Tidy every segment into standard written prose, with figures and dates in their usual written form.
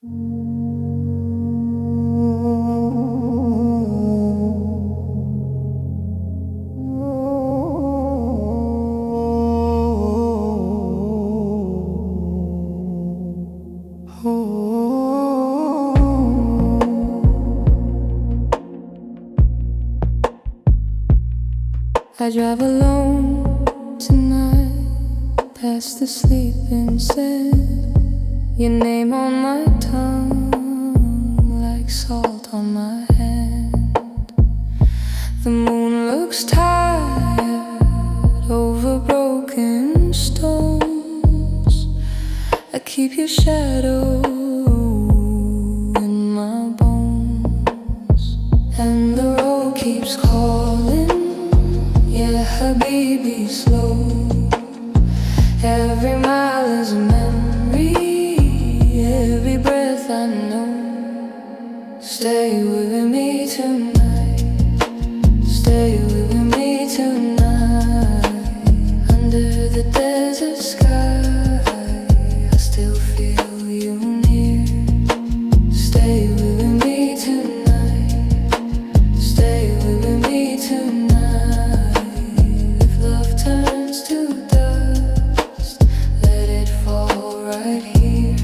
I drive alone tonight, past the sleeping set. Your name on my tongue, like salt on my hand. The moon looks tired over broken stones. I keep your shadow in my bones, and the road keeps calling. Yeah, habibi, slow. Every mile is a memory, every breath I know. Stay with me tonight, stay with me tonight. Under the desert sky, I still feel you near. Stay with me tonight, stay with me tonight. Turns to dust, let it fall right here.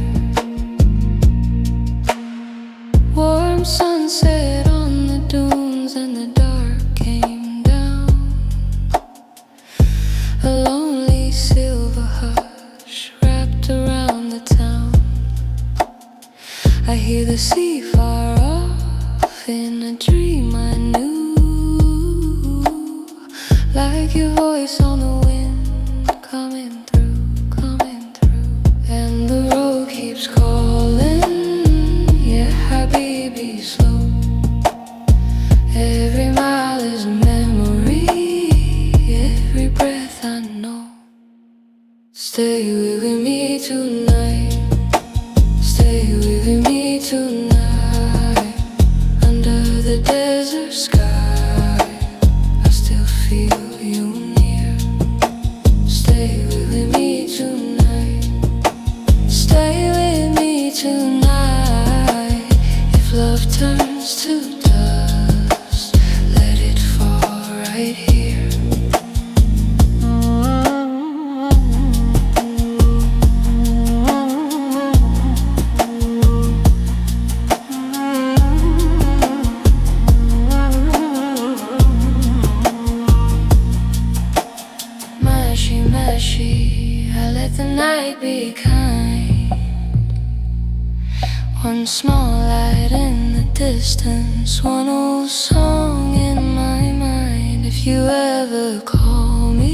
Warm sunset on the dunes and the dark came down. A lonely silver hush wrapped around the town. I hear the sea far off in a dream I knew. Like your voice on the wind, coming through, coming through. And the road keeps calling. Yeah, habibi, slow. Every mile is a memory, every breath I know. Stay with me tonight, stay with me tonight. Under the desert sky, I still feel you near. Stay with me tonight, stay with me tonight. If love turns to dust, let it fall right here. I let the night be kind. One small light in the distance, one old song in my mind. If you ever call me,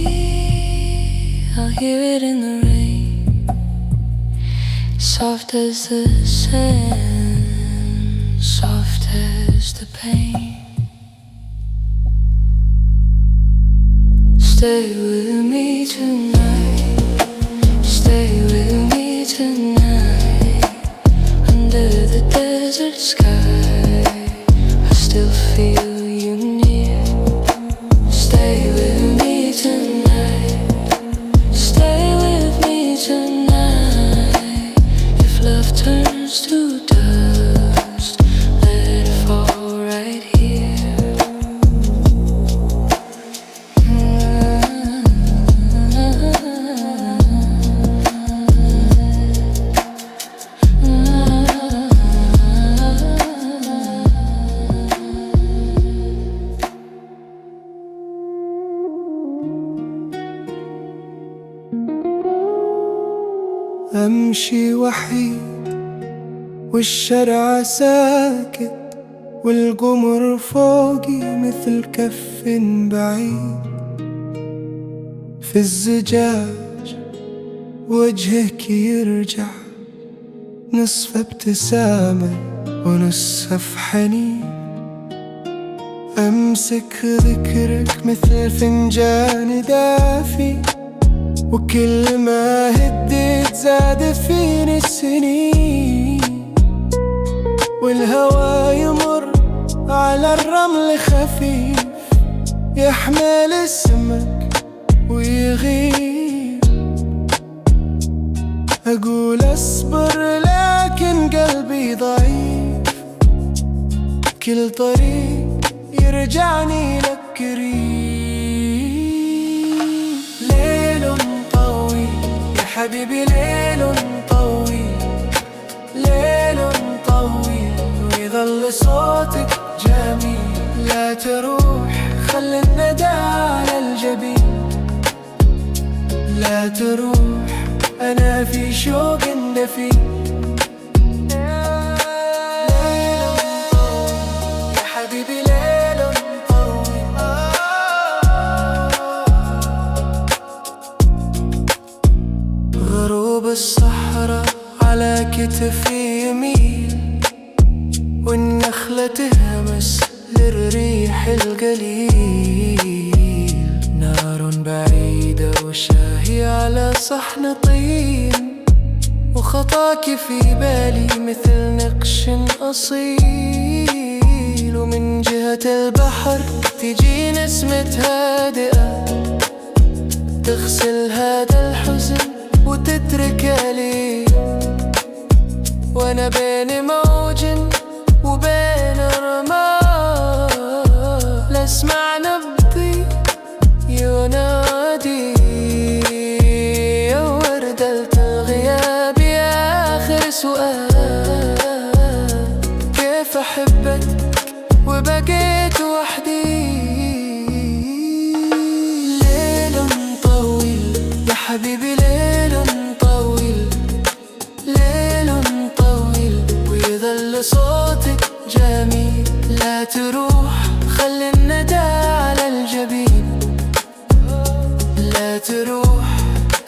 I'll hear it in the rain, soft as the sand, soft as the pain. Stay with me tonight, stay with me tonight. Under the desert sky, I still feel you near. Stay with me tonight, stay with me tonight. If love turns to dust, let it fall right here. أمشي وحيد والشارع ساكت، والقمر فوقي مثل كف بعيد. في الزجاج وجهك يرجع، نصف ابتسامة ونصف حنين. أمسك ذكرك مثل فنجان دافي، وكل ما هديت زاد فيني السنين. والهوى يمر على الرمل خفيف، يحمل اسمك ويغيب. أقول أصبر لكن قلبي قلبي ضعيف، كل طريق يرجعني لك قريب. ليل طويل يا حبيبي، ليل طويل، ليل طويل، ويظل صوتك جميل. لا تروح، خلي الندى على الجبين. لا تروح، أنا في شوق دفين. غروب الصحراء على كتفي يميل، والنخلة تهمس للريح القليل. نار بعيدة وشاهي على صحن طين، وخطاك في بالي مثل نقش أصيل. ومن جهة البحر تجي نسمة هادئة، تغسل هذا الحزن وتترك لي. وانا بين موج وبين رمال، لاسمع نبضي ينادي. يا وردة الغياب يا آخر سؤال، كيف أحبك وبقيت وحدي؟ ليل طويل يا حبيبي، ليل طويل، ليل طويل، ويظل صوتك جميل. لا تروح، خلي الندى على الجبين. لا تروح،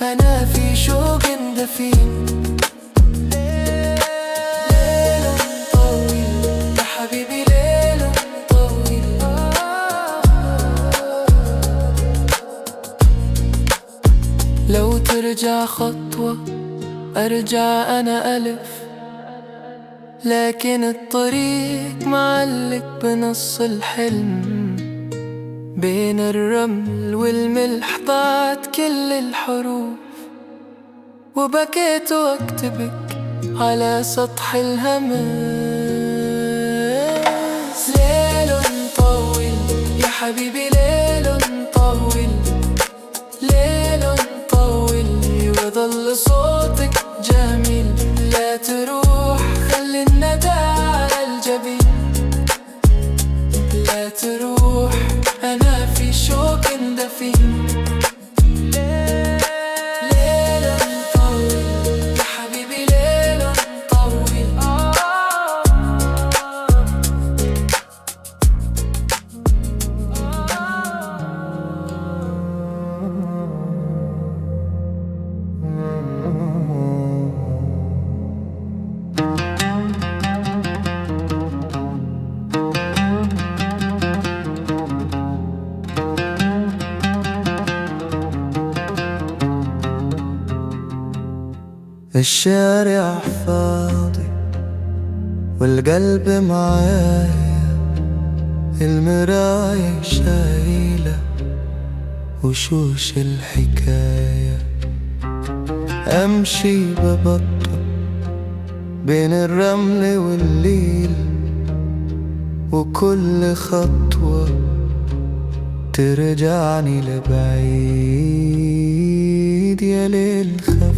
أنا في شوق دفين. ليل طويل يا حبيبي، ليل طويل. لو ترجع خطوة أرجع أنا ألف، لكن الطريق معلق بنص الحلم. بين الرمل والملح ضاعت كل الحروف، وبكيت واكتبك على سطح الهمس. ليل طويل يا حبيبي، ليل طويل، ليل طويل، ويظل صوتك جميل. لا تروح، خلي الندى على الجبين. لا تروح، أنا في شوق دفين. ليل طويل يا حبيبي، ليل طويل. الشارع فاضي والقلب معايا، المراية شايلة وشوش الحكاية. أمشي ببطأ بين الرمل والليل، وكل خطوة ترجعني لبعيد. يا ليل خف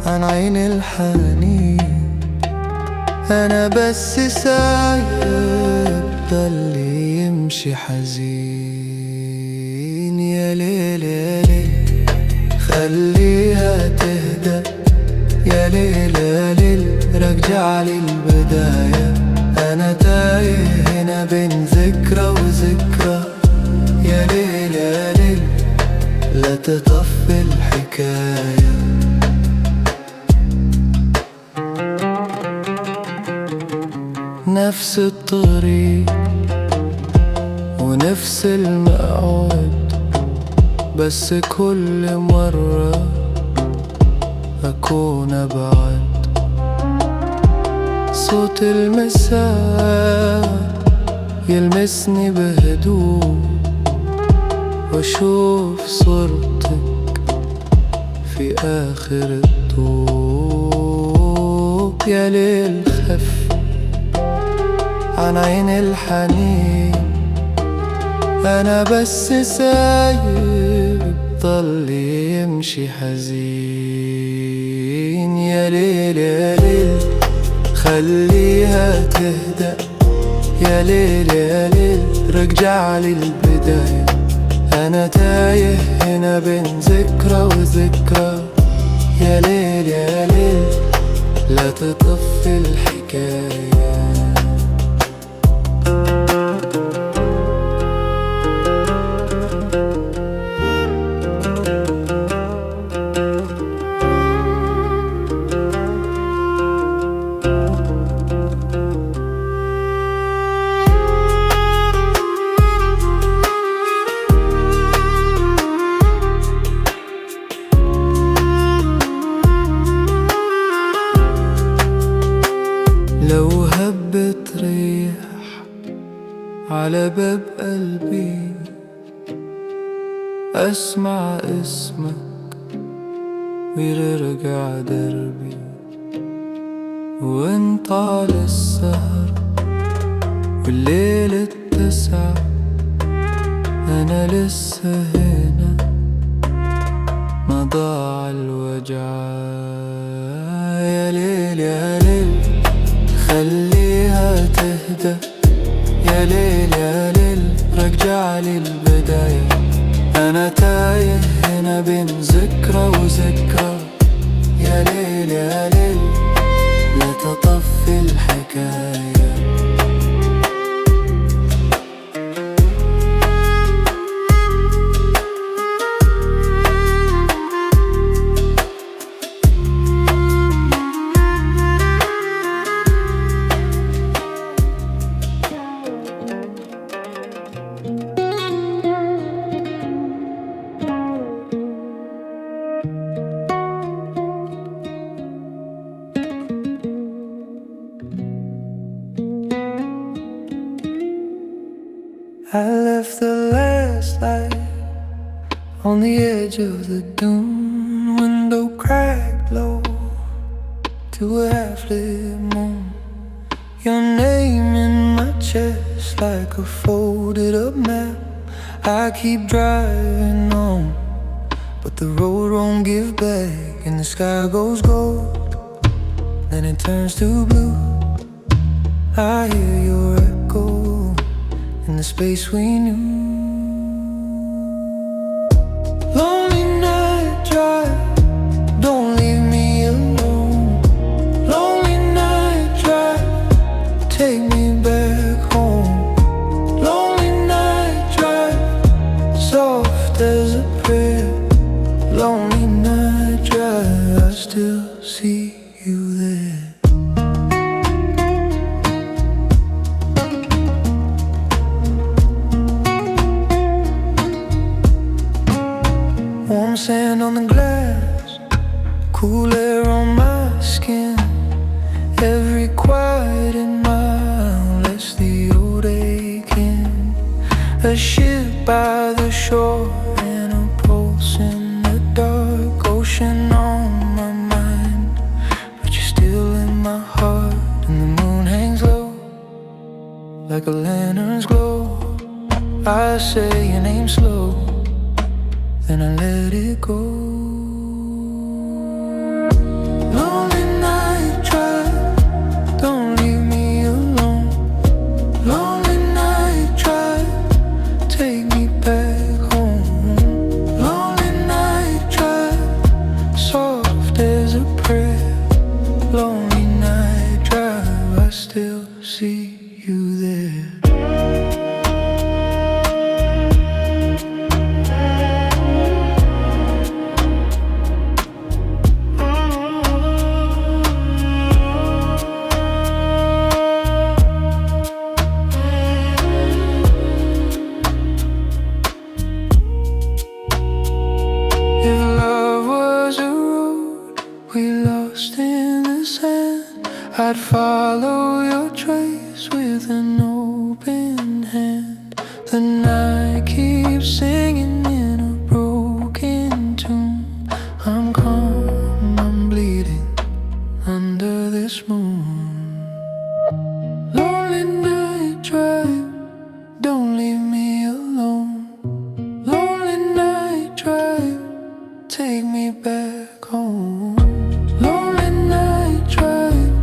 عن عين الحنين، أنا بس سايب ضل يمشي حزين. يا ليل يا ليل خليها تهدى، يا ليل يا ليل رجع لي البداية. أنا تايه هنا بين ذكرى وذكرى. يا ليل يا ليل لا تطفي الحكاية. نفس الطريق ونفس المقعد، بس كل مرة أكون أبعد. صوت المساء يلمسني بهدوء، وأشوف صورتك في آخر الضوء. يا ليل خف عن عين الحنين، أنا بس سايب ضل يمشي حزين. يا ليل يا ليل خليها تهدأ، يا ليل يا ليل رجع لي البداية، أنا تايه هنا بين ذكرى وذكرى. يا ليل يا ليل لا تطفي الحكاية. لو هبت ريح على باب قلبي، أسمع اسمك ويرجع دربي، وانت على السهر والليل اتسع، أنا لسه هنا ما ضاع الوجع. يا ليل يا ليل خليها تهدأ، يا ليل يا ليل رجع لي البداية، أنا تايه هنا بين ذكرى وذكرى. يا ليل يا ليل لا تطفي الحكاية. I left the last light on the edge of the dune, window cracked low to a half-lit moon. Your name in my chest like a folded up map. I keep driving on, but the road won't give back, and the sky goes gold, then it turns to blue. I hear your echo in the space we knew. Lonely night drive, don't leave me alone. Lonely night drive, take me back home. Lonely night drive, soft as a prayer. Lonely night drive, I still see you there. Warm sand on the glass, cool air on my skin. Every quiet mile lets the old aching. A ship by the shore and a pulse in the dark ocean on my mind. But you're still in my heart, and the moon hangs low like a lantern's glow. I say your name slow, then I let it go. Lonely night drive, don't leave me alone. Lonely night drive, take me back home. Lonely night drive, soft as a prayer. Lonely night drive, I still see you there. If love was a road we lost in the sand, I'd follow your trace with an open hand. The night keeps singing in a broken tune. I'm calm, I'm bleeding under this endless moon. Lonely night drive, don't leave me alone. Lonely night drive, take me back home. Lonely night drive,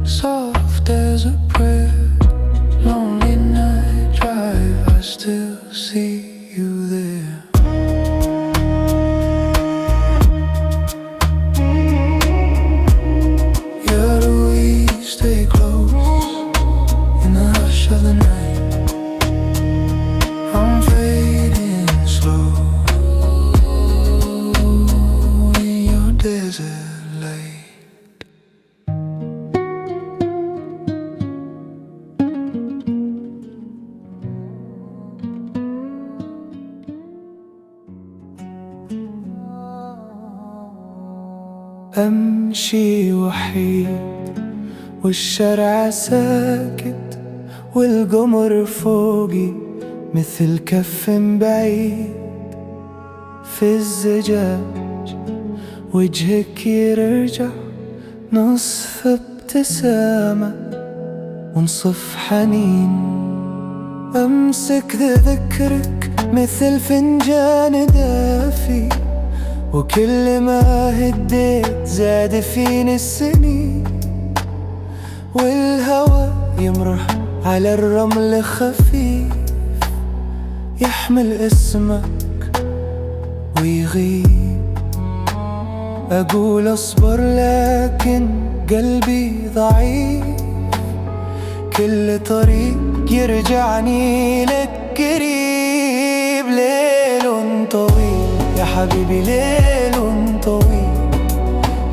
soft as a prayer. Lonely night drive, I still see you there. Yeah, do we stay close in the hush of the night? I'm fading slow in your desert light. أمشي وحيد والشارع ساكت والقمر فوقي مثل كف بعيد. في الزجاج وجهك يرجع نصف ابتسامة ونصف حنين. أمسك ذكرك مثل فنجان دافي، وكل ما هديت زاد فيني السنين. والهوى يمرح على الرمل خفيف، يحمل اسمك ويغيب. أقول أصبر لكن قلبي ضعيف، كل طريق يرجعني لك قريب. ليل طويل يا حبيبي، ليل طويل،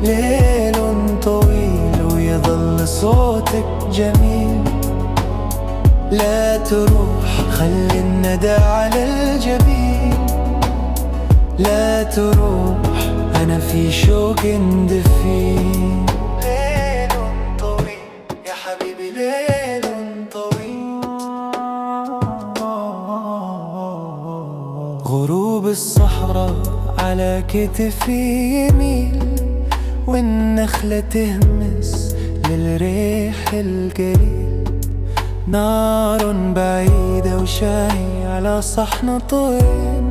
ليل طويل، ويظل صوتك جميل. لا تروح، خلي الندى على الجبين. لا تروح، أنا في شوق دفين. ليل طويل يا حبيبي، ليل طويل. غروب الصحراء على كتفي يميل، والنخلة تهمس للريح القليل. نار بعيدة وشاي على صحن طين،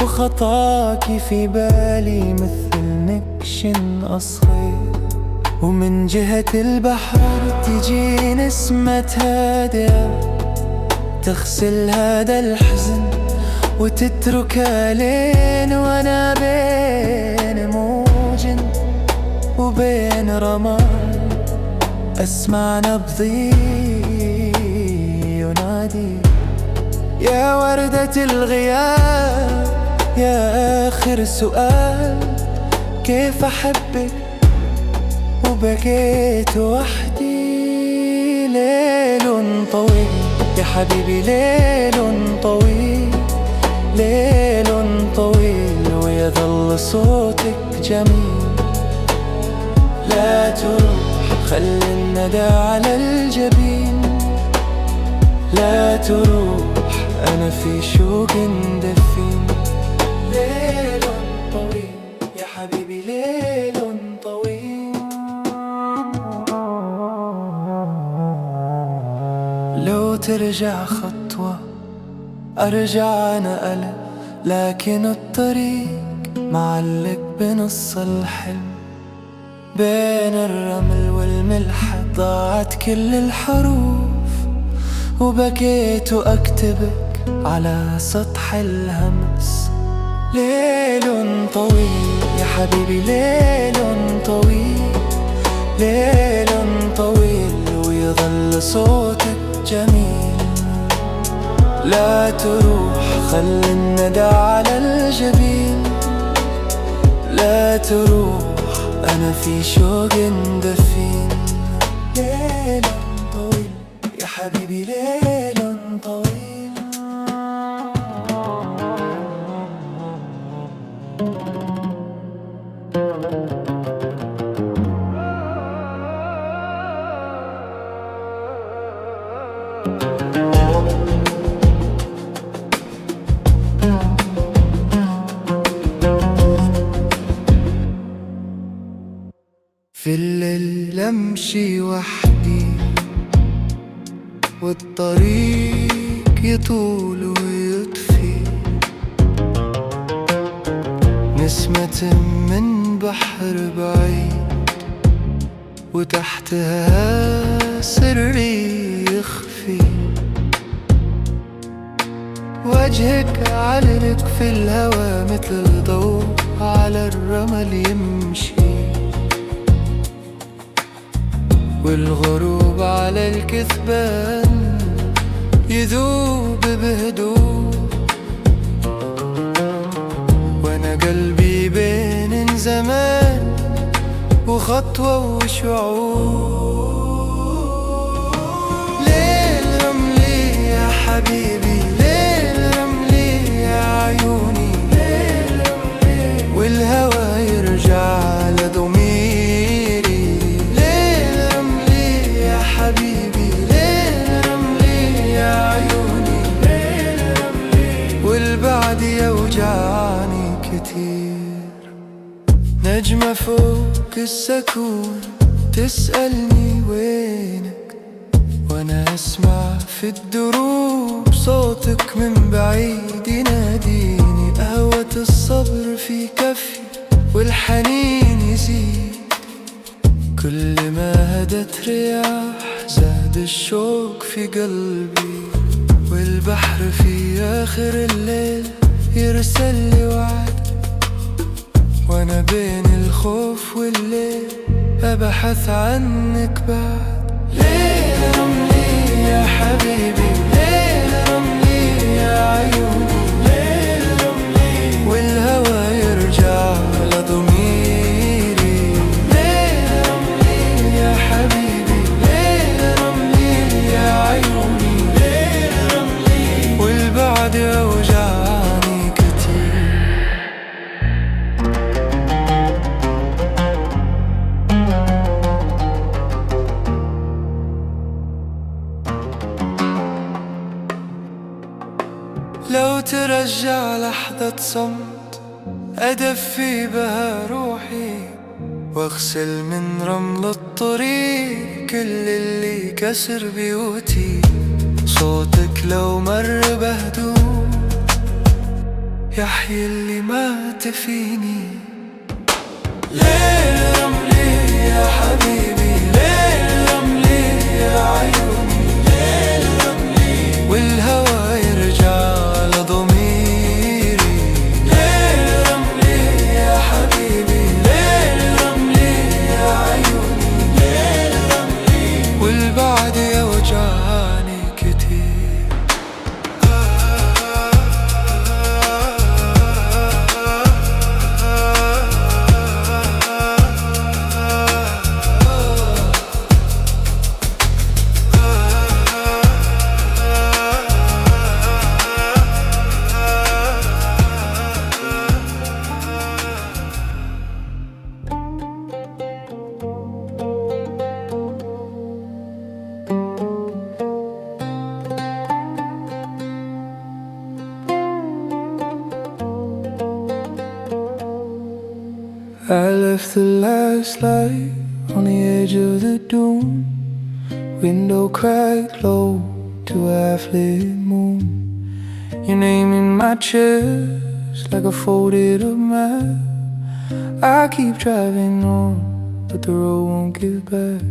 وخطاكي في بالي مثل نكش أصغر. ومن جهة البحر تجي نسمة هادئة تغسل هذا الحزن وتتركها لين. وانا بين موج وبين رمال اسمع نبضي ينادي. يا وردة الغياب، يا آخر سؤال، كيف أحبك وبكيت وحدي. ليل طويل يا حبيبي، ليل طويل، ليل طويل، ويظل صوتك جميل. لا تروح، خلي الندى على الجبين. لا تروح، أنا في شوق دفين. ليل طويل يا حبيبي، ليل طويل. لو ترجع خطوة أرجع أنا ألف، لكن الطريق معلق بنص الحلم. بين الرمل والملح ضاعت كل الحروف، وبكيت وأكتبك على سطح الهمس. ليل طويل يا حبيبي، ليل طويل، ليل طويل، ويظل صوتك جميل. لا تروح، خلي الندى على الجبين. لا تروح، أنا في شوق دفين. ليل طويل يا حبيبي، ليل طويل. في الليل أمشي وحدي، والطريق يطول ويطفي. نسمة من بحر بعيد، وتحتها سر يخفي. وجهك علق في الهوى مثل الضوء على الرمل يمشي، والغروب على الكثبان يذوب بهدوء. وانا قلبي بين زمان وخطوة وشعور. ليل رملي يا حبيبي، ليل رملي يا عيوني، ليل رملي والهوى يرجع لضميري. ليل رملي يا حبيبي، ليل رملي يا عيوني، ليل رملي والبعد يوجعني كتير. نجمة فوق السكون تسألني وينك، وانا اسمع في الدروب صوتك من بعيد يناديني. قهوة الصبر في كفي والحنين يزيد، كل ما هدت رياح زاد الشوق في قلبي. والبحر في آخر الليل يرسل لي وعد، وانا بين الخوف والليل ابحث عنك بعد. ليل رملي يا حبيبي، ليل رملي يا عيوني، ليل رملي والهوى يرجع لضميري. ليل رملي يا حبيبي، ليل رملي يا عيوني، ليل رملي والبعد يوجعني كتير. لو ترجع لحظة صمت أدفي بها روحي، واغسل من رمل الطريق كل اللي كسر بيوتي. صوتك لو مر بهدوء يحيي اللي مات فيني. ليل رملي يا حبيبي، ليل رملي يا عيوني، ليل رملي والهوى يرجع لضميري. ليل رملي يا حبيبي، ليل رملي يا عيوني، ليل رملي والبعد يوجعني كتير. I left the last light on the edge of the dune, window cracked low to a half-lit moon. Your name in my chest like a folded up map. I keep driving on, but the road won't give back.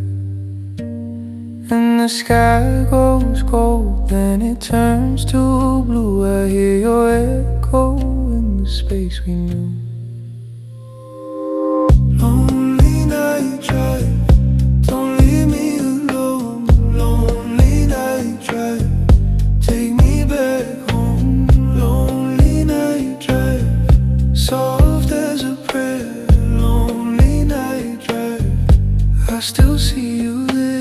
And the sky goes cold, then it turns to blue. I hear your echo in the space we knew. Lonely night drive, don't leave me alone. Lonely night drive, take me back home. Lonely night drive, soft as a prayer. Lonely night drive, I still see you there.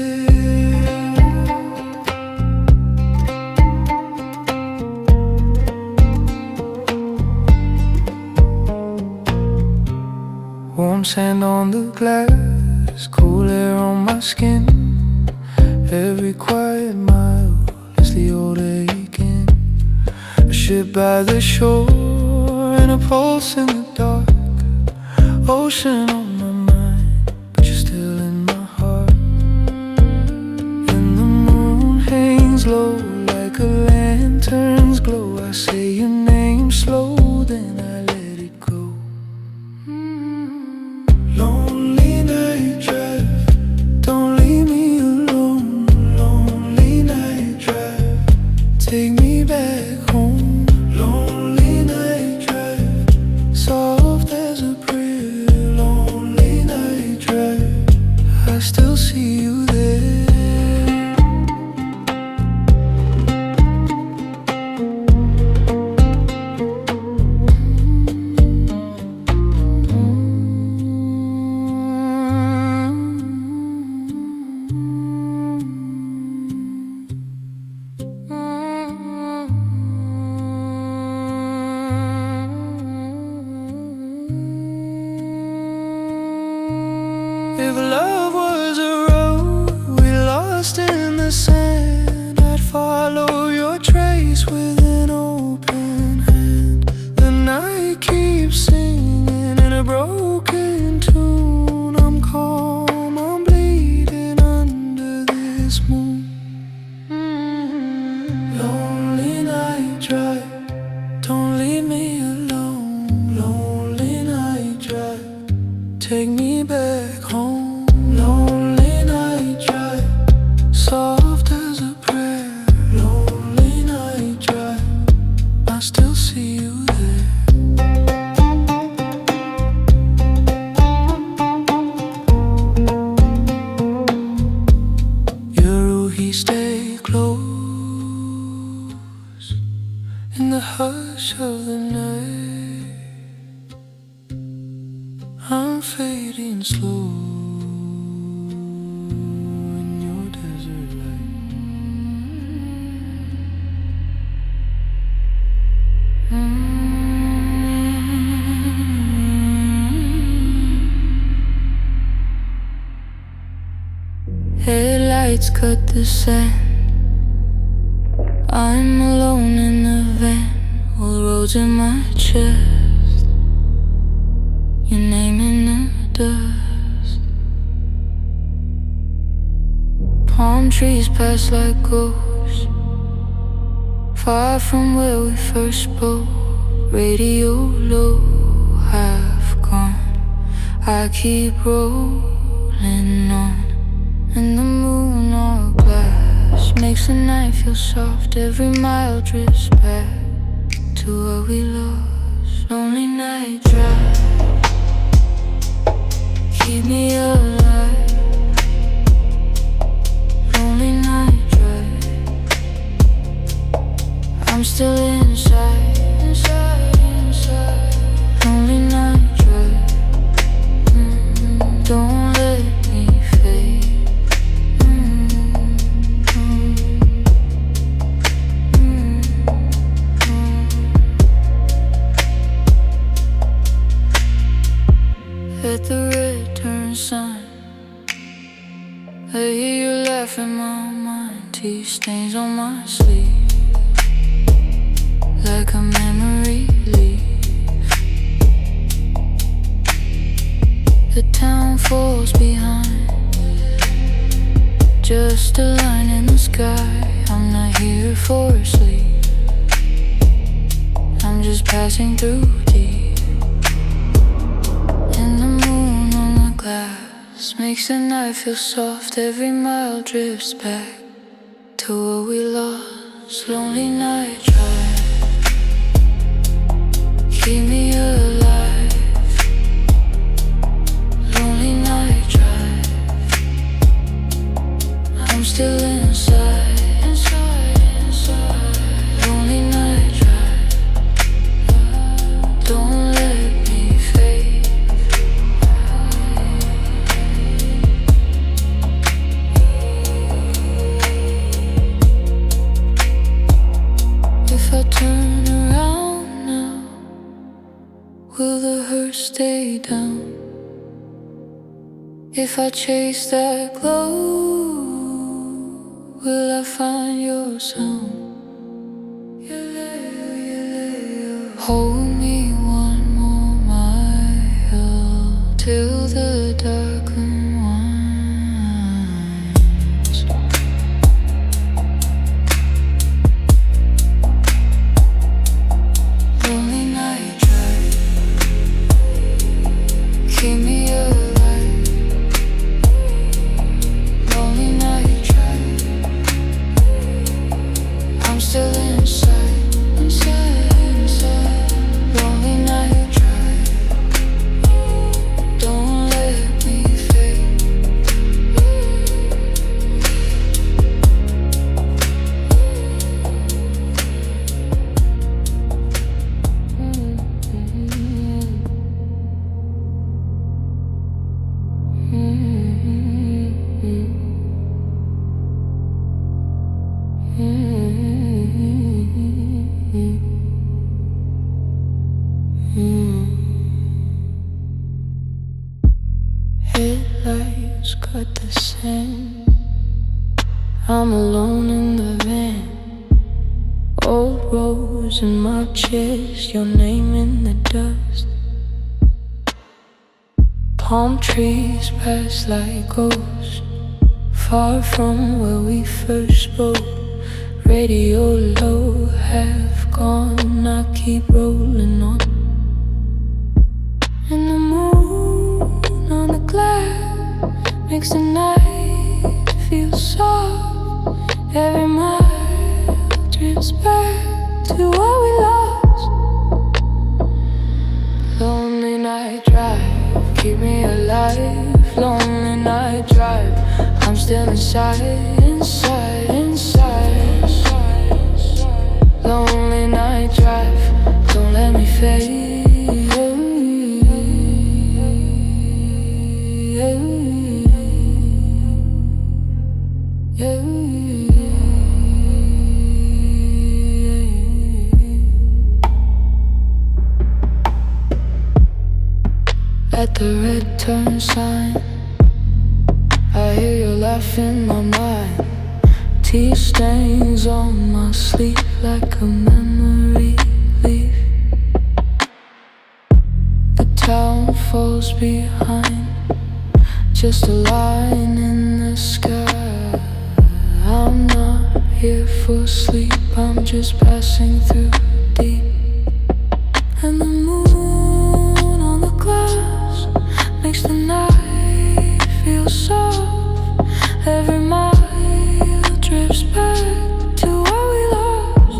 Warm sand on the glass, cool air on my skin. Every quiet mile is the old aching. A ship by the shore and a pulse in the dark. Ocean on my mind, but you're still in my heart. this moon. Lonely night drive, don't leave me alone. Lonely night drive, take me back home. Lonely night drive, soft as a prayer. Lonely night drive, I still see you there. Stay close in the hush of the night. I'm fading slow in your desert light. Headlights cut the sand. I'm alone in the van, all the roads in my chest, your name in the dust. Palm trees pass like ghosts, far from where we first spoke. Radio low, half gone, I keep rolling on. And the moon all glass makes the night feel soft. Every mile drifts back to what we lost. Lonely night drive, keep me alive. Lonely night drive, I'm still inside, inside, inside. Lonely night drive, don't let me fade. At the red turn sign, I hear you laugh in my mind. Tea stains on my sleeve, like a memory leaf. The town falls behind, just a line in the sky. I'm not here for sleep, I'm just passing through deep. Glass makes the night feel soft. Every mile drifts back to what we lost. Lonely night drive, keep me alive. Lonely night drive, I'm still inside, inside, inside. Lonely night drive, don't let me fade. If I turn around now, will the hurt stay down? If I chase that glow, will I find your sound? Hold me one more mile till the dark unwinds. Lonely night drive, keep me alive. Lonely night drive, I'm still inside, inside, inside. Lonely night drive, don't let me fade. Headlights cut the sand, I'm alone in the van. Old rose in my chest, your name in the dust. Palm trees pass like ghosts, far from where we first spoke. Radio low, half gone, I keep rolling on. And the moon on the glass makes the night feel soft. Every mile drifts back to what we lost. Lonely night drive, keep me alive. Lonely night drive, I'm still inside, inside, inside. Lonely night drive, don't let me fade. At the red turn sign, I hear you laugh in my mind. Tea stains on my sleeve like a memory leaf. The town falls behind, just a line in the sky. I'm not here for sleep, I'm just passing through deep. And the moon on the glass makes the night feel soft. Every mile drifts back to what we lost.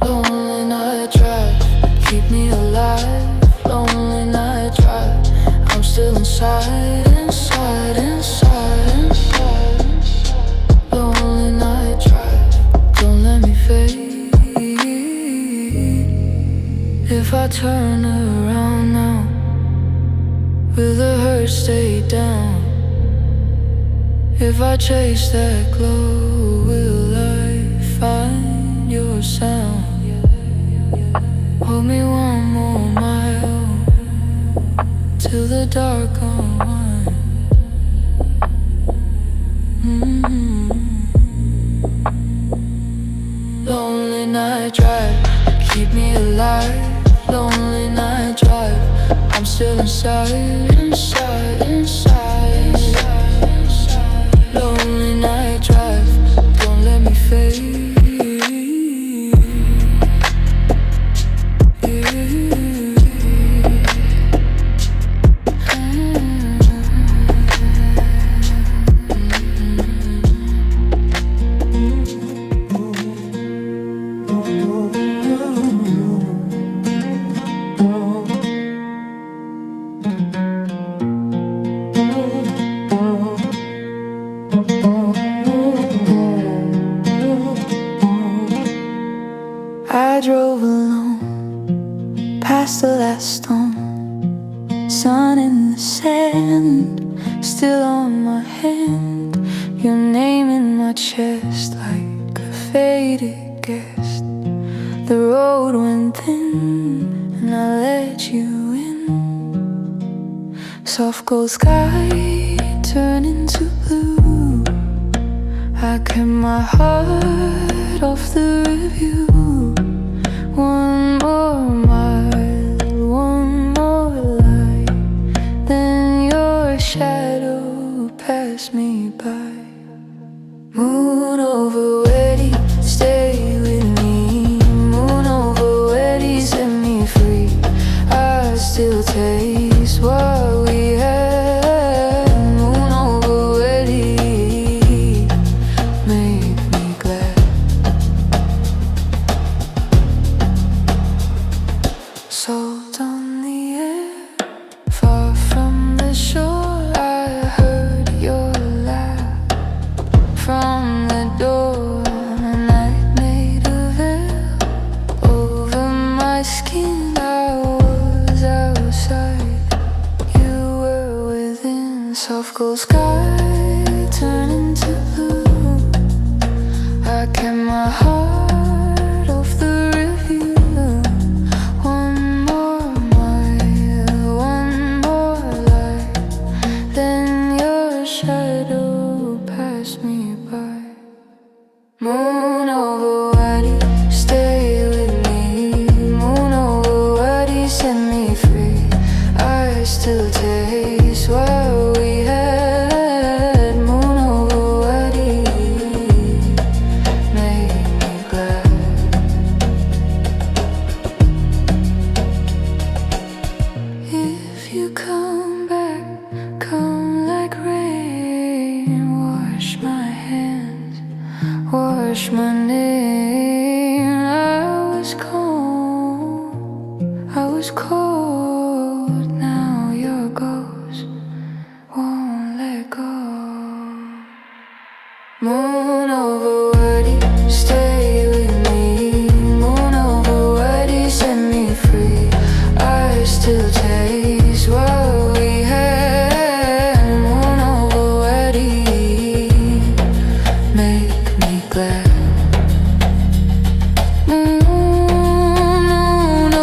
Lonely night drive, keep me alive. Lonely night drive, I'm still inside, inside, inside, inside. Lonely night drive, don't let me fade. If I turn around now, will the hurt stay down? If I chase that glow, will I find your sound? Hold me one more mile till the dark unwind. Lonely night drive, keep me alive. Lonely night drive, I'm still inside, inside, inside, inside. Lonely night drive, don't let me fade. I drove alone past the last storm. Sun in the sand, still on my hand. Your name in my chest like a faded guest. The road went thin and I let you in. Soft gold sky turned into blue. I kept my heart off the review. One more mile, one more light, then your shadow passed me by. Moon over where do you stay with me? Moon over where do you set me free? I still taste what we had. Moon over where do you make me glad? Salt on the air, far from the shore. I heard your laugh from the door. A night made a veil over my skin. I was outside, you were within. Soft gold sky turned into blue. I kept my heart off the review. One more mile, one more light, then your shadow passed me by. Moon over where do you stay with me? Moon over where do you set me free? I still taste what we had. rush my name. I was cold. Now your ghost won't let go. Moon over wordy, stay with me. Moon over wordy, set me free. I still taste what we had. Moon over wordy, make me glad. Moon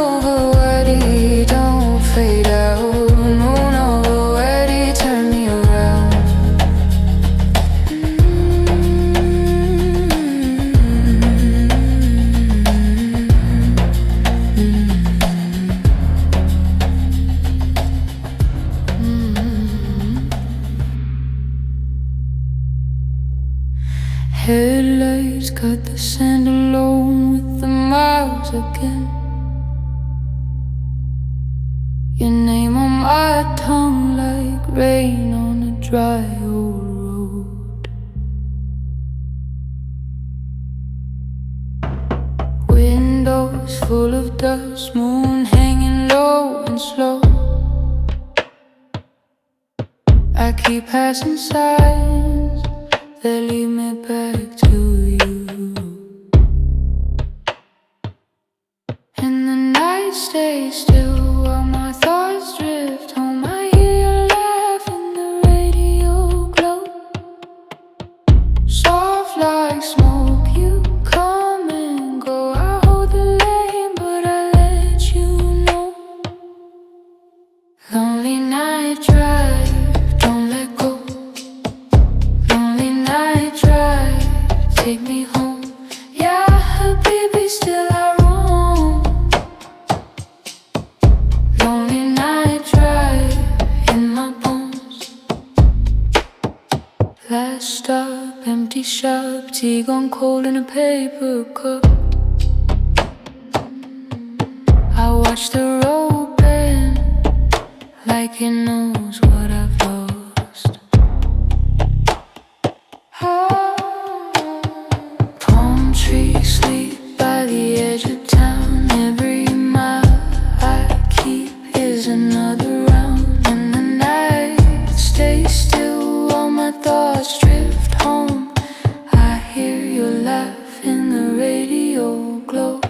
over wordy, don't fade out. Moon over wordy, turn me around. Headlights cut the sand alone with the miles again. Your name on my tongue like rain on a dry old road. Windows full of dust, moon hanging low and slow. I keep passing signs that lead me back to you. And the night stays still while my thoughts drift home. I hear your laugh in the radio glow. Soft like smoke, you come and go. I hold the lane, but I let you know. Lonely night drive, don't let go. Lonely night drive, take me home. Yeah, baby, still I roam. Lonely night drive in my bones. Last stop, empty shop, tea gone cold in a paper cup. I watch the road bend like it knows what I've lost. Palm trees sleep by the edge of town. Every mile I keep is another round. And the night stays still while my thoughts drift home. I hear your laugh in the radio glow.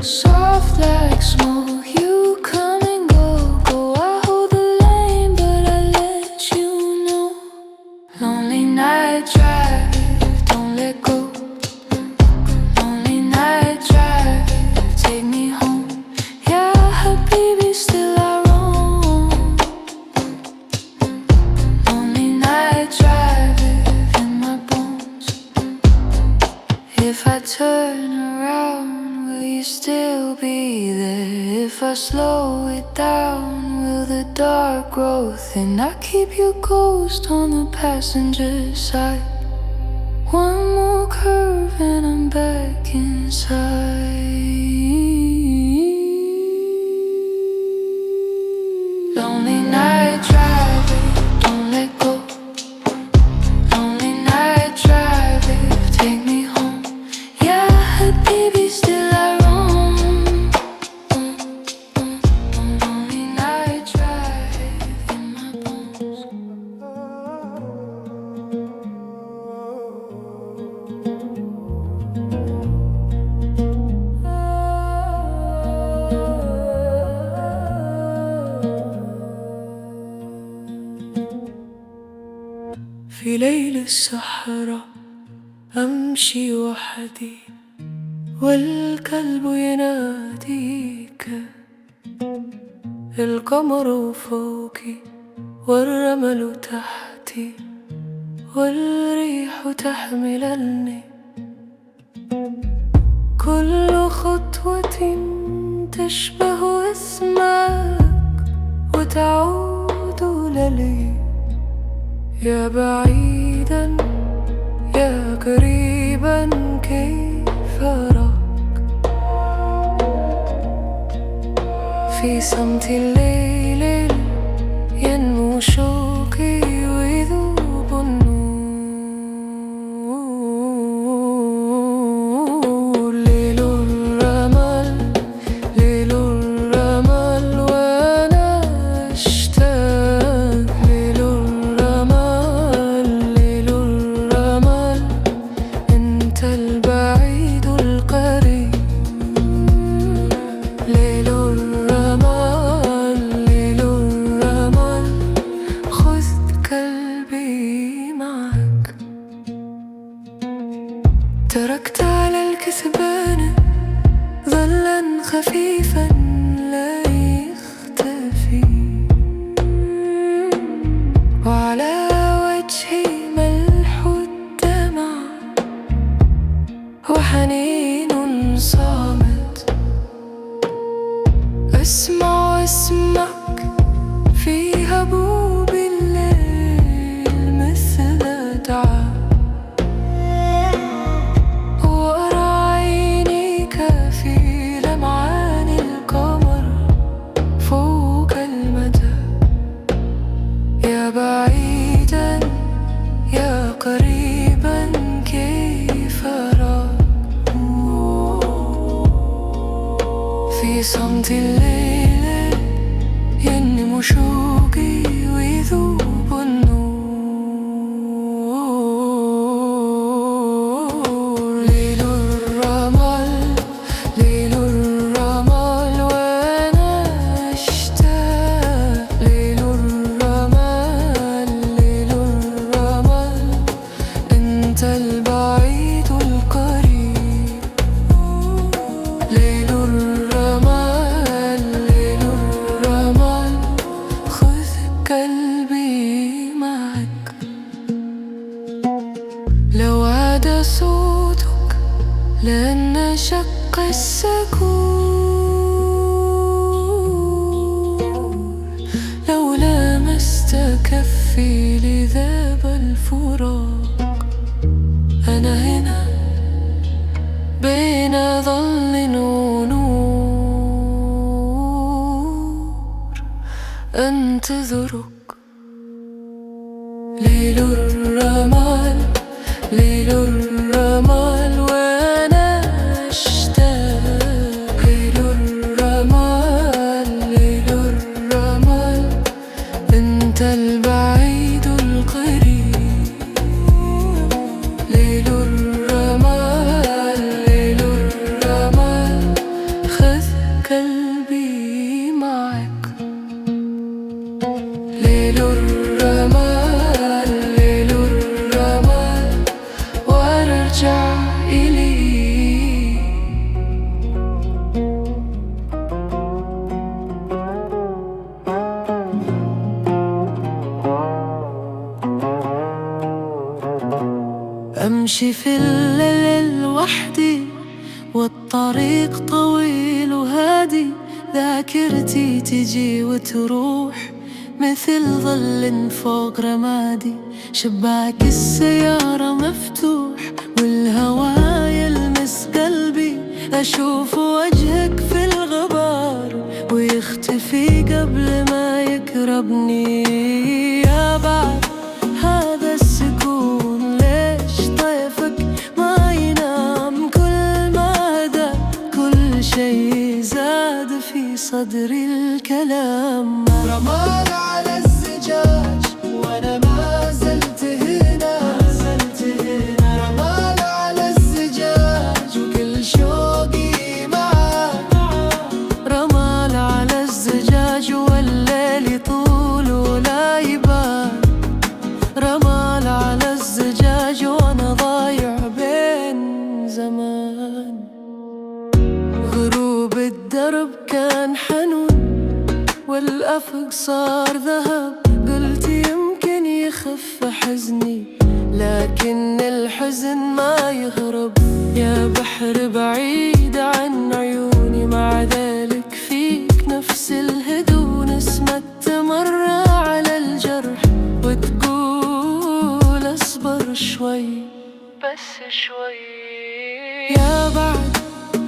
Soft like smoke, you come and go. I hold the lane, but I let you know. Lonely night drive, don't let go. Lonely night drive, take me home. Yeah, baby, still I roam. Lonely night drive in my bones. If I turn around, will you still be there? If I slow it down, will the dark grow thin? I keep your ghost on the passenger side. One more curve and I'm back inside. Lonely night driving, don't let go. Lonely night driving, take me home. Yeah, baby, still I roam. Lonely night driving in my bones. في ليل الصحراء أمشي وحدي والكلب يناديك. القمر فوقي والرمل تحتي والريح تحملني. كل خطوة تشبه اسمك وتعود لي. يا بعيدا يا قريبا كيف أراك في صمت الليل ينمو شوقي ويذوب النور. تركت على الكثبان ظلا خفيفا لا يختفي، وعلى وجهي ملح الدمع وحنين صامت. أسمع اسمك في هبوب الليل مثل دعاء، وأرى عينيك في لمعان القمر فوق المدى. يا بعيدا يا قريبا كيف أراك في صمت الليل ينم شوقي ويذوب النور. ليل الرمل ليل الرمل وأنا أشتاق. ليل الرمل ليل الرمل أنت البعيد القريب. ليل الرمل ليل الرمل خذ قلبي معك. لو عاد صوتك لن شق السكون، لو لامست كفي لذاب الفراق. أنا هنا بين ظل ونور أنتظرك. ليل الرمل ليل الرمل وأنا أشتاق. ليل الرمل ليل الرمل أنت البعيد القريب. ليل الرمل ليل الرمل خذ قلبي معك. ليل الرمل ليل الرمل وارجع إلي. أمشي في الليل وحدي والطريق طويل وهادي، ذاكرتي تجي وتروح مثل ظل فوق رمادي. شباك السيارة مفتوح والهوا يلمس قلبي، أشوف وجهك في الغبار ويختفي قبل ما يقربني. يا بعد هذا السكون ليش طيفك ما ينام؟ كل ما هدى كل شيء زاد في صدري الكلام. رمال على الزجاج وانا ما زلت هنا. رمال على الزجاج وكل شوقي معاك. رمال على الزجاج والليل طول ولا يبان. رمال على الزجاج وانا ضايع بين زمان. غروب الدرب كان حنون والأفق صار ذهب، قلت يمكن يخف حزني لكن الحزن ما يهرب. يا بحر بعيد عن عيوني مع ذلك فيك نفس الهدوء. نسمة تمر على الجرح وتقول اصبر شوي بس شوي. يا بعد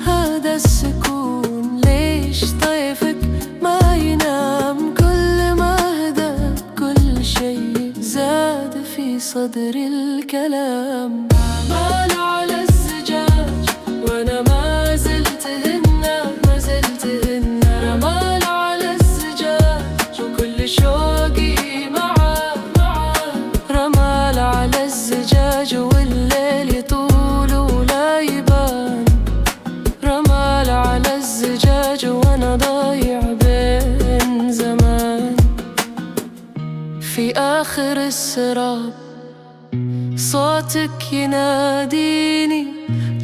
هذا السكون ليش طيفك ما ينام؟ كل ما هدى كل شيء زاد في صدري الكلام. رمال على الزجاج وانا ما زلت هنا ما زلت هنا. رمال على الزجاج وكل شوقي معاه. رمال على الزجاج والليل طول ولا يبان. رمال على الزجاج وانا ضايع بين زمان. في آخر السراب صوتك يناديني،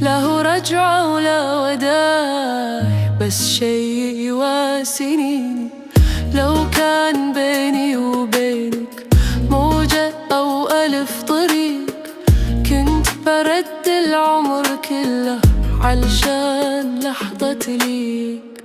لا هو رجعة ولا وداع، بس شي يواسيني. لو كان بيني وبينك موجة أو ألف طريق، كنت برد العمر كله علشان لحظة ليك.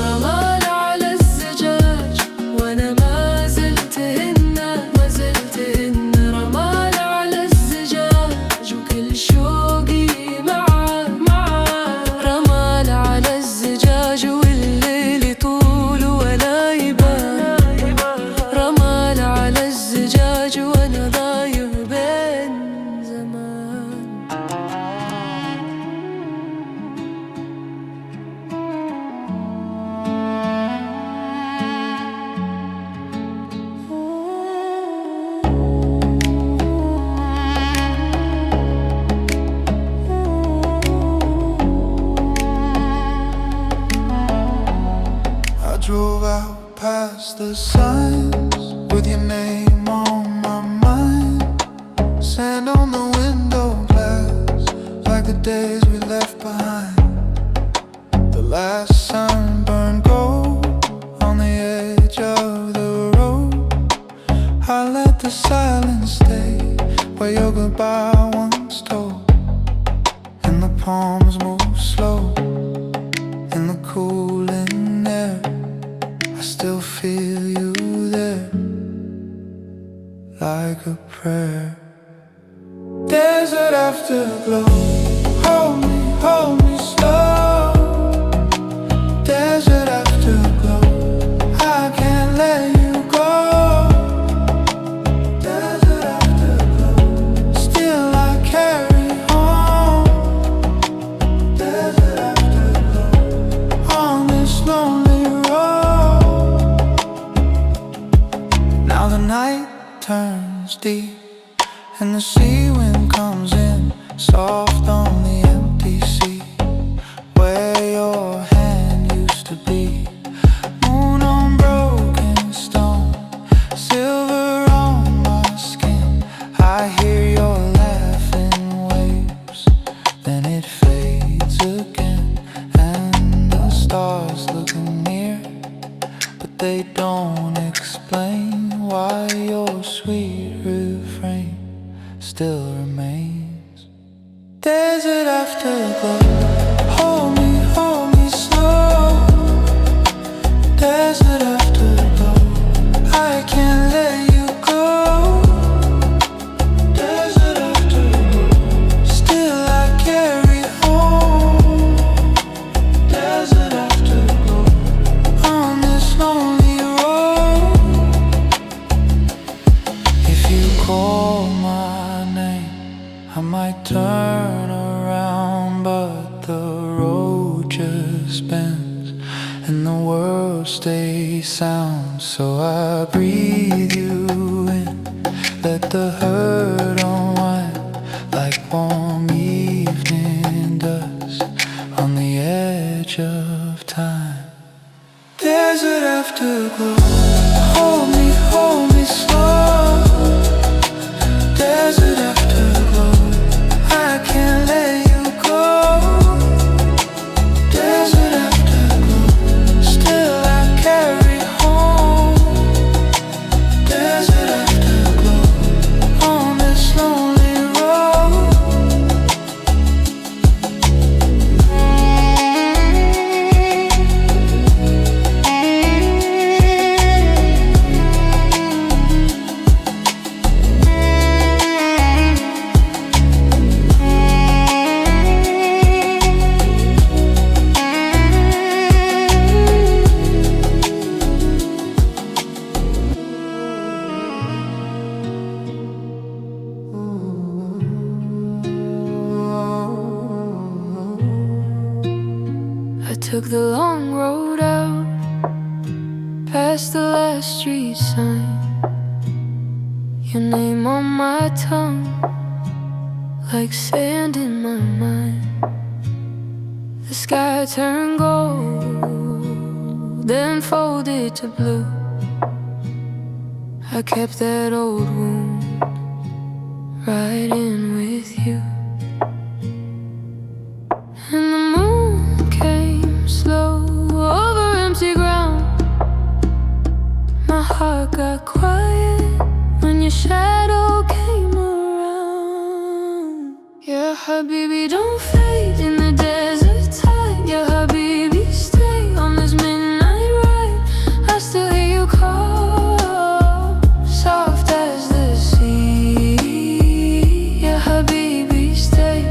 رمال على الزجاج وأنا ما زلت هنا، ما زلت هنا. رمال على الزجاج وكل شوقي معاه، معاه. رمال على الزجاج والليل يطول ولا يبان. رمال على الزجاج وأنا ضايع بين زمان. I drove out past the signs with your name on my mind. Sand on the window glass, like the days we left behind. The last sun burned gold on the edge of the road. I let the silence stay where your goodbye once told. And the palms move slow in the cooling air. I still feel you there, like a prayer. Desert afterglow, hold me slow. Desert afterglow, I can't let you go. Desert afterglow, still I carry on. Desert afterglow, on this lonely road. Now the night turns deep and the sea wind comes in soft on the empty sea where your hand used to be. Moon on broken stone, silver on my skin. I hear your laughing waves, then it fades again. And the stars looking near, but they don't explain why your sweet refrain still remains. Desert afterglow, hold me slow. Desert afterglow, I can't let you go. Desert afterglow, still I carry home. Desert afterglow, on this lonely road. If you call my name, I might turn around, but the road just bends and the world stays sound. So I breathe you in, let the hurt unwind like warm evening dust on the edge of time. Desert afterglow, hold me slow. Desert afterglow, I can't let you go. Desert afterglow, still I carry home. Desert afterglow, on this lonely road. I took the long road out, past the last street sign. Your name on my tongue, like sand in my mind. The sky turned gold, then folded to blue. I kept that old wound right in with you. And the moon came slow over empty ground. My heart got quiet when your shadow came around. Yeah, Habibi, don't fade in the desert tide. Yeah, Habibi, stay on this midnight ride. I still hear you call, soft as the sea. Yeah, Habibi, stay.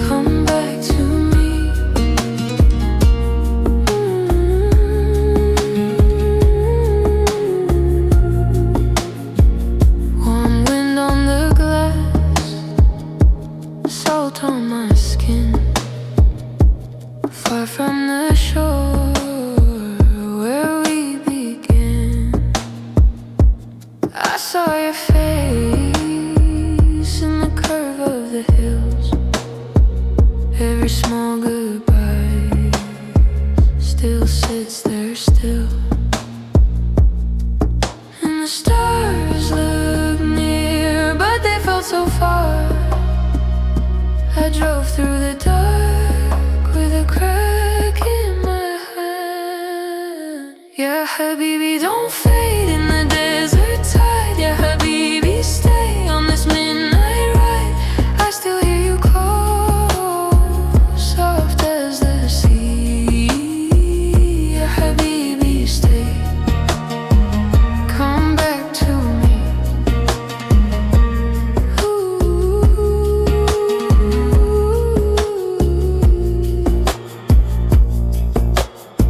Come back to me. Warm wind on the glass, salt on my skin. Far from the shore where we began. I saw your face in the curve of the hills. Every small goodbye still sits there still. And the stars look near, but they felt so far. I drove through the dark with a crack in my hand. Yeah, Habibi, don't fade in the desert tide. Yeah, Habibi, stay on this midnight ride. I still hear you call, soft as the sea. Yeah, Habibi, stay. Come back to me.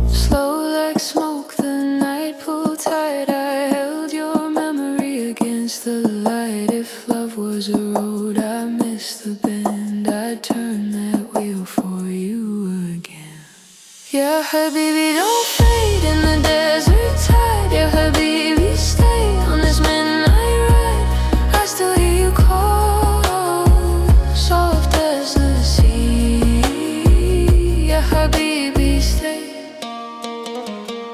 Slow like smoke, the night pulled tight. I held your memory against the light. If love was a road, I missed the bend. I'd turn that wheel for you again. Yeah, Habibi, don't fade in the desert tide. Yeah, Habibi, stay on this midnight ride. I still hear you call, soft as the sea. Yeah, Habibi, stay.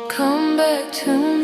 Come back to me.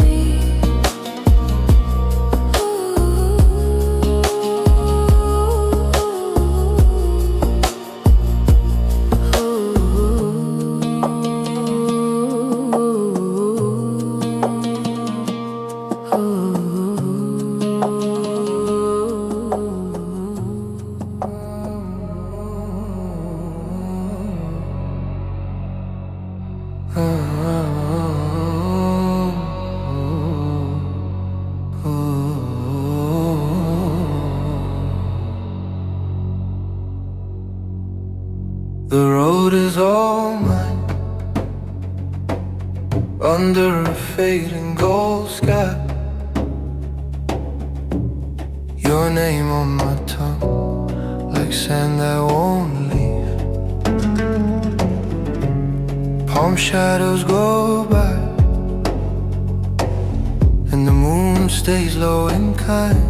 The road is all mine, under a fading gold sky. Your name on my tongue, like sand that won't leave. Palm shadows go by, and the moon stays low and kind.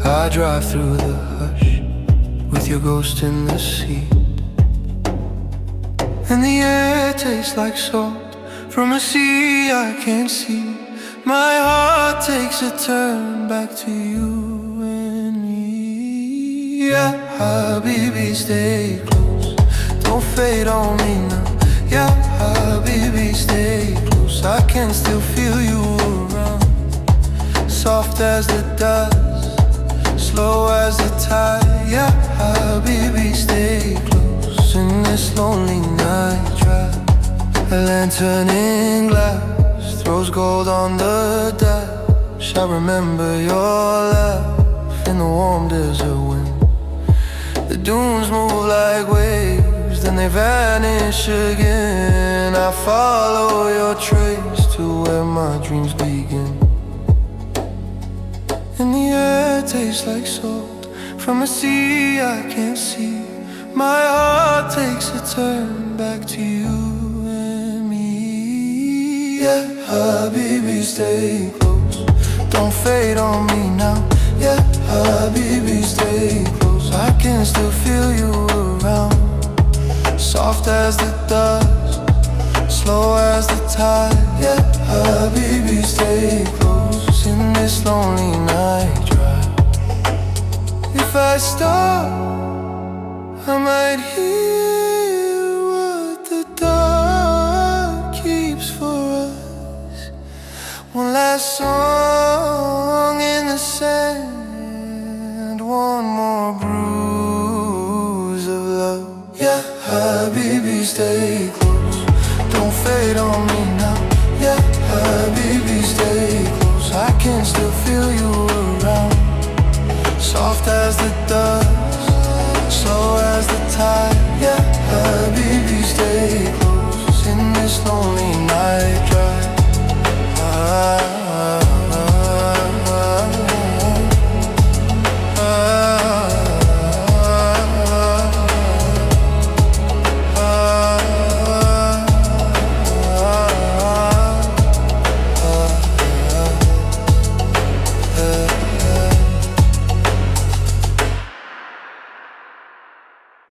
I drive through the hush with your ghost in the sea, and the air tastes like salt from a sea I can't see. My heart takes a turn back to you and me. Yeah, Habibi, stay close, don't fade on me now. Yeah, Habibi, stay close, I can still feel you around. Soft as the dust, slow as the tide. Yeah, Habibi, stay close in this lonely night drive. A lantern in glass throws gold on the dash. I remember your laugh in the warm desert wind. The dunes move like waves, then they vanish again. I follow your trace to where my dreams begin. And the air tastes like salt from a sea I can't see. My heart takes a turn back to you and me. Yeah, Habibi, stay close, don't fade on me now. Yeah, Habibi, stay close, I can still feel you around. Soft as the dust, slow as the tide. Yeah, Habibi, stay close in this this lonely night drive. If I stop, I might hear what the dark keeps for us. One last song in the sand, one more bruise of love. Yeah, baby, stay close, don't fade on me now. Yeah, baby, stay close, I can still